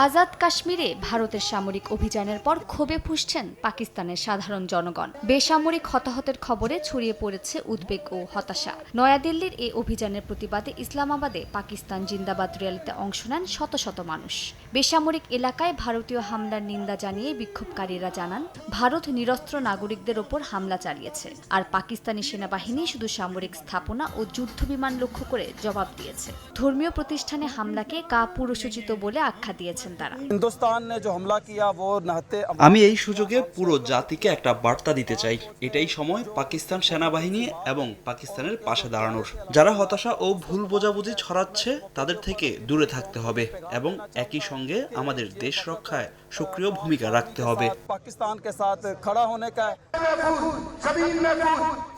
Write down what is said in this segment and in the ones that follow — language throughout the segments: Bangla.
আজাদ কাশ্মীরে ভারতের সামরিক অভিযানের পর ক্ষোভে ফুঁসছেন পাকিস্তানের সাধারণ জনগণ। বেসামরিক হতাহতের খবরে ছড়িয়ে পড়েছে উদ্বেগ ও হতাশা। নয়াদিল্লির এই অভিযানের প্রতিবাদে ইসলামাবাদে পাকিস্তান জিন্দাবাদ র্যালিতে অংশ নেন শত শত মানুষ। বেসামরিক এলাকায় ভারতীয় হামলার নিন্দা জানিয়ে বিক্ষোভকারীরা জানান, ভারত নিরস্ত্র নাগরিকদের ওপর হামলা চালিয়েছে, আর পাকিস্তানি সেনাবাহিনী শুধু সামরিক স্থাপনা ও যুদ্ধবিমান লক্ষ্য করে জবাব দিয়েছে। ধর্মীয় প্রতিষ্ঠানে হামলাকে কাপুরুষোচিত বলে আখ্যা দিয়েছে। আমি এই সুযোগে পুরো জাতিকে একটা বার্তা দিতে চাই, এটাই সময় পাকিস্তান সেনাবাহিনী এবং পাকিস্তানের পাশে দাঁড়ানোর। যারা হতাশা ও ভুল বোঝাবুঝি ছড়াচ্ছে তাদের থেকে দূরে থাকতে হবে এবং একই সঙ্গে আমাদের দেশ রক্ষায় সক্রিয় ভূমিকা রাখতে হবে।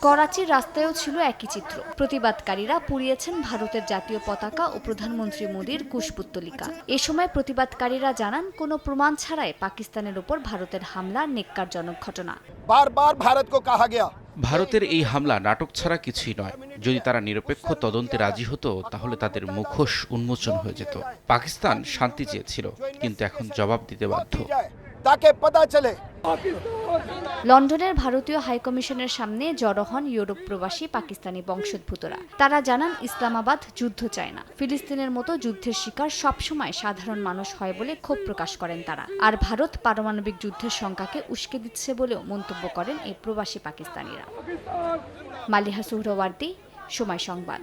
করাচির রাস্তায়ও ছিল একই চিত্র। প্রতিবাদকারীরা পুড়িয়েছেন ভারতের জাতীয় পতাকা ও প্রধানমন্ত্রী মোদীর কুশপুত্তলিকা। এ সময় প্রতিবাদকারীরা জানান, কোনো প্রমাণ ছাড়াই পাকিস্তানের ওপর ভারতের হামলা নেক্কারজনক ঘটনা। বারবার ভারতকে কাহা গয়া ভারতের এই হামলা নাটক ছাড়া কিছুই নয়। যদি তারা নিরপেক্ষ তদন্তে রাজি হতো তাহলে তাদের মুখোশ উন্মোচন হয়ে যেত। পাকিস্তান শান্তি চেয়েছিল, কিন্তু এখন জবাব দিতে বাধ্য। তাকে পাতা চলে। লন্ডনের ভারতীয় হাইকমিশনের সামনে জড়ো হন ইউরোপ প্রবাসী পাকিস্তানি বংশোদ্ভূতরা। তারা জানান, ইসলামাবাদ যুদ্ধ চায় না। ফিলিস্তিনের মতো যুদ্ধের শিকার সবসময় সাধারণ মানুষ হয় বলে ক্ষোভ প্রকাশ করেন তারা। আর ভারত পারমাণবিক যুদ্ধের শঙ্কাকে উস্কে দিচ্ছে বলেও মন্তব্য করেন এই প্রবাসী পাকিস্তানিরা। মালিহা সুহরাওয়ার্দী, সময় সংবাদ।